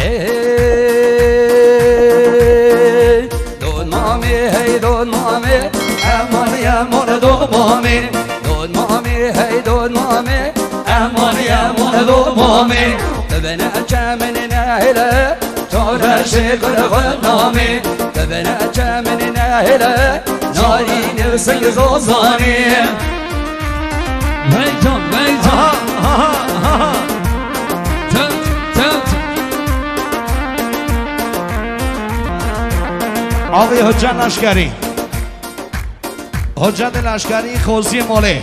ای دود مامی هی دود مامی امانی امون دود مامی دود مامی هی دود مامی امانی امون دود مامی تبنى من ناهله تورشي كل غنامي تبنى من ناهله ناري نفسي زوزاني ويتون آقای حجت لشکری، حجت لشکری خوزی ماله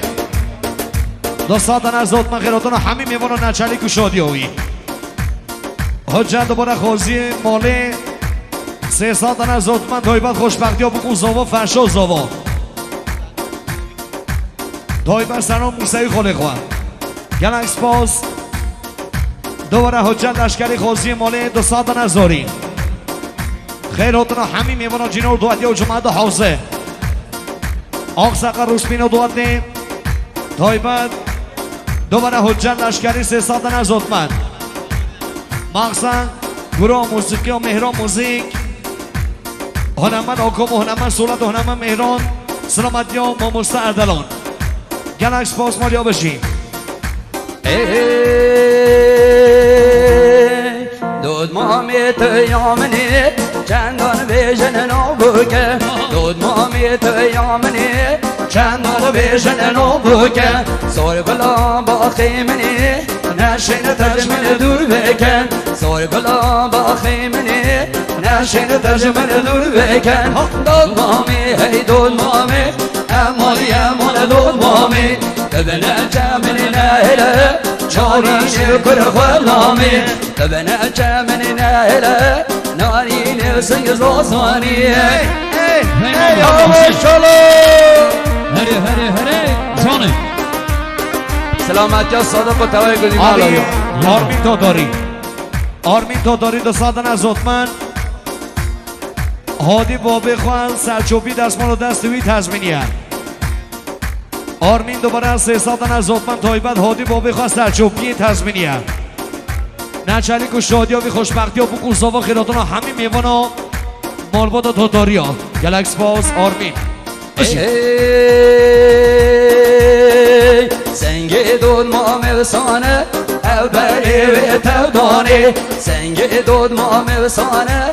دو ساعتن از دوتمن خیراتون همین میوان و نچلی کشادی هوی حجت دوباره خوزی ماله 3 ساعتن از دوتمن تایبت خوشبختی ها بکن زاوا فرشا زاوا تایبت سرام موسیقی خوله خواه گلکس باز دوباره حجت لشکری خوزی ماله 2 ساعتن از داری خیراتون همین میوان و جینور دوادی و جمعه دو حوزه آق سقر روشبین و دوادی تایبت دوباره حجت لشکری 3 ساعتن از دوتمن مقصد گروه موسیقی و مهران موزیک هنرمند آکام و هنرمند سولت و هنرمند مهران سلامتی ها ماموسته اردلان گلکس پاس مالیا بشیم دود مامی تیامنی چندان بیشن نبوکه دود مامی تیامنی چندان بیشن نبوکه سور گلا با خیمنی نشین تجمل دور بکن سور گلا با خیمنی نشین تجمل دور بکن دود مامی هی دود مامی امانی امان دود مامی تبنى من ناهله چاری شکر غلامی تبنى من ناهله ناری نفسنگ زوزانی ای آواز شلو هره جانه سلامتی ها صادق و توای گذیم آرمین تاداری 2 ساعتن از اوتمن هادی بابی خوان سرچوبی دستمان و دستوی تزمینی هم آرمین دوباره از 3 ساعتن از اوتمن تایبت هادی بابی خوان سرچوبی تزمینی هم نچلی که شادی ها بی خوشبختی ها بکن زاوا خیراتون ها همین میوان ها مالباد و تاداری ها گلکس باز آرمین سنگ دود مام وسانه اوبرلی و تودانی سنگ دود مام وسانه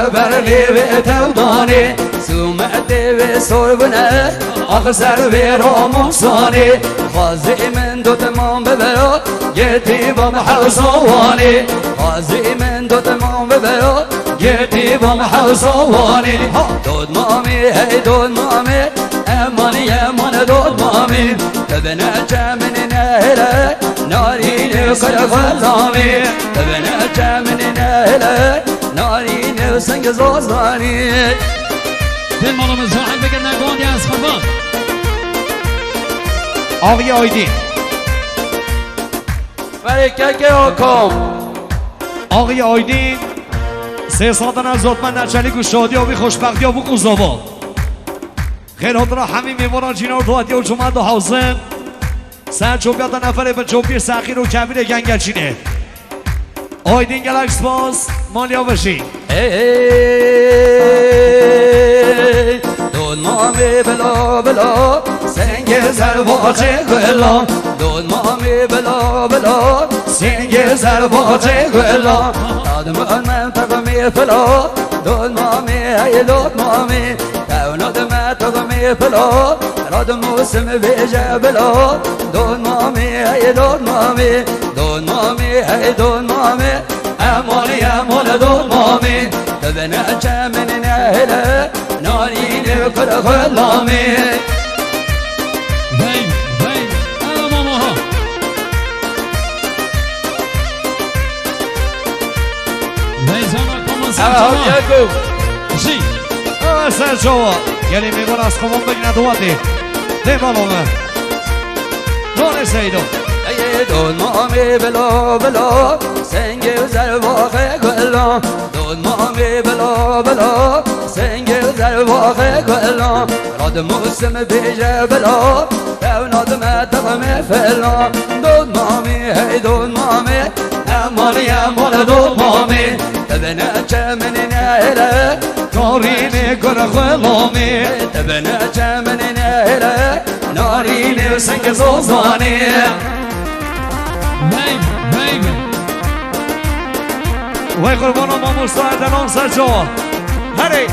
اوبرلی و تودانی سومت و سربنه اخسر و راموسانی خازی من دو تمام ببرو گیتی با محوزوانی خازی من دو تمام ببرو گیتی با محوزوانی دود مامی هی دود مامی امانی امان دود مامی تبنى من ناهله ناری نفسنگ غلامی تبنى من ناهله ناری نفسنگ زوزانی دل مالو مزاحل بگه نگوانی از خفا آقای آیدین برکه آکام آقای آیدین 3 ساعتن از اوتمن نچلی که شادی ها بی خوشبختی ها بکن زاوا خیرات را همین میوان جینا و دوادی و جمعه دو حوزه سر چوبیات نفره به چوبی سخیر و کبیر گنگچینه آیدین گلکس باز مالیا بشی دود مامی بلا بلا سنگ زرباچه گلا دود مامی بلا بلا سنگ زرباچه گلا داد من تقمی فلا دود مامی ای دود مامی توناد من تقمی فلا راد موسم بیجه بلا دود مامی ای دود مامی دود مامی ای دود مامی امانی امان دود مامی تبنى من ناهله ناری نکر غلامی وین انا ماماها وین زمان کمان سرچوان جی سر جوا گلی میگون از کمان بگیرد دوادی دیوالومه دونه سیدو ای دود مامی بلا بلا سنگ زرواقه گلا دود مامی بلا بلا سنگ زرواقه گلا راد موسم بیجه بلا اوناد متقم فلا دود مامی هی دود مامی امانی امان دود مامی تبنى من نهله نارين گر غلامی تبنى من نهله نارين سنگ زوزاني وای قربان ما مستعدنان سر جوان هری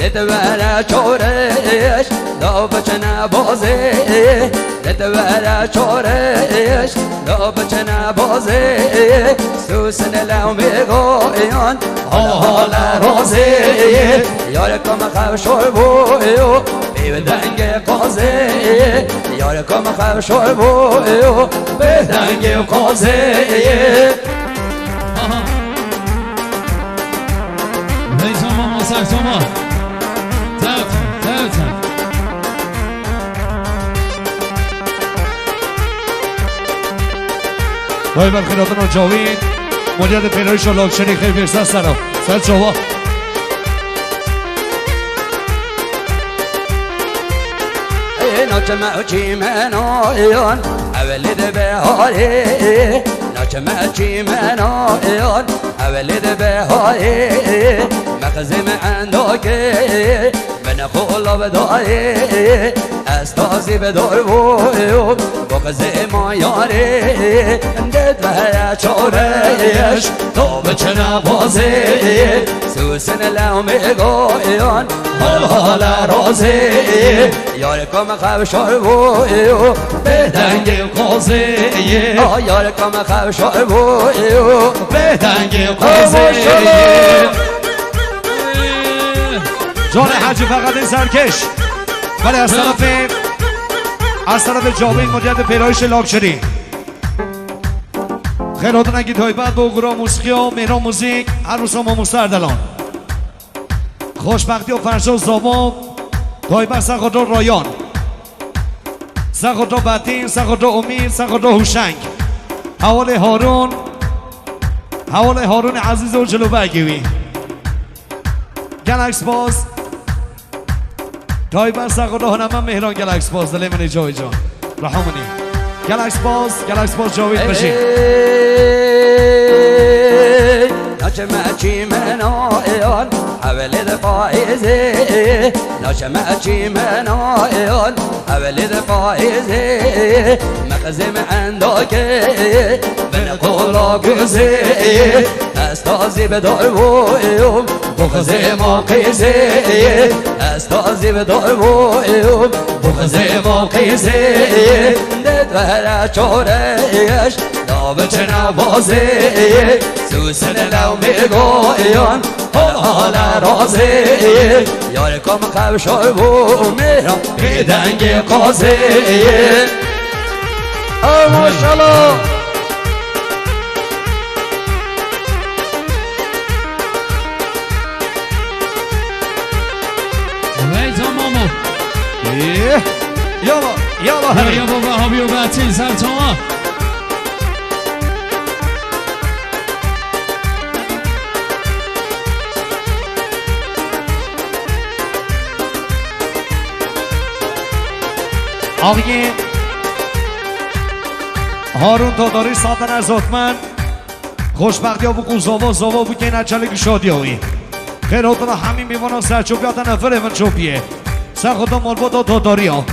لتبالا چورش لو بچنا بازه لتبالا چورش لو بچنا بازه سوسن لو میگویان حال رازه یارکم خوشور بویو به دنگ قازه یارکم خوشور بویو به دنگ قازه ساکسوما تاوتا وای بر خیراتون جاوید مدیریت پیرایش و لاکشنی خیلی فرسته سرم سر جوا ناچمه چی منایان اولید بهاری ناچمه چی منایان اولید بهاری مخزم انداکه من خولا بداری استازی بدار بویو بخزه ما یاری اندت و چارش تو بچنا بازی سوسن لو میگویان حال رازی یارکم خوشار بویو به دنگ قازی یارکم خوشار بویو به دنگ قازی جان حجی فقط این سرکش ولی از طرف جاوید مدیریت پیرایش لاکچری خیراتون اگه تایبت با گروه موسیقی و مهران موزیک هر روز ما مستردلان خوشبختی و فرشا زابا تایبت سخاطر رایان سخاطر بطین سخاطر امید سخاطر هوشنگ حوال هارون عزیز و جلو برگیوی گلکس باز تایبت سخاطر هنمن مهران گلکس باز دلی منی جای جان رحمونی گلکس باز جاوید بشین ناچمه چی منایان اولید فائزه ناچمه چی منایان اولید فائزه مخزم انداکه من قولا گزه استازی بدار بویم بخزه ما قیزه استازی بدار بویم بخزه ما قیزه دد و چورش بچنا بازی سوسن لو میگویان حال رازی یارکم خوشار بو میرم به دنگ قازی ماشالله ویتا مامو یا بابا هابی و بطین سرطان آقای هارون تاداری سادن از اتمن خوشبختی ها بکن زوا بو که نچله که شادی هایی خیر هاتون همین میوانا سرچوبیات نفر ایون چوبیه سر خودم مالبادا تاداری ها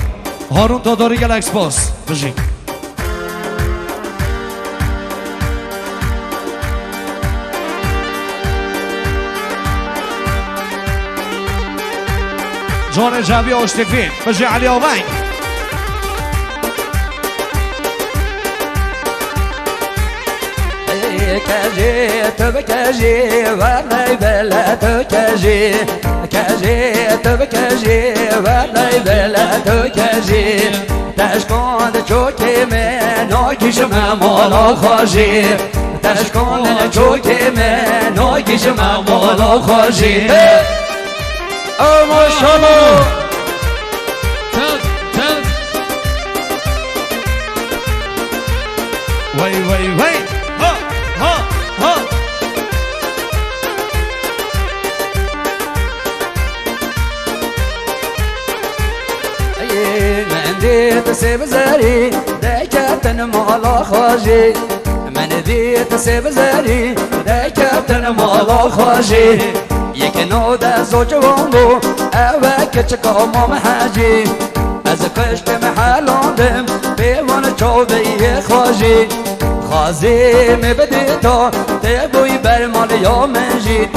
هارون تاداری گلکس باز بشین جان جوی آشتفین بشین علی آونگ کجی تو بکجی ولی بلا تو کجی تو بکجی ولی بلا تو کجی تشکند چوکی من ناکیش من مالا خوشی تشکند چوکی من ناکیش من مالا خوشی ماشالله وای ديت سيب زاري دايكتن مالا خواجي من ديت سيب زاري دايكتن مالا خواجي يكنو دا زوج وامو اوك چكو مام حاجي از قشت محلاندم بيوان چوبي خواجي خازي مبدي تو تبوي برمال يا منجي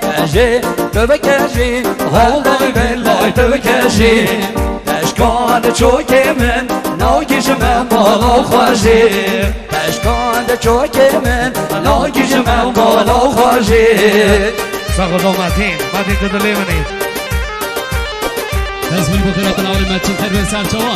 تجي تبكجي والله بالله تبكجي اشكال چوكي من ناگیش من بالا خواجي اشکال چوكي من ناگیش من بالا خواجي ساقو متین تو دلی منید تزمین بخیرات العالی مچین خیر به سرچوا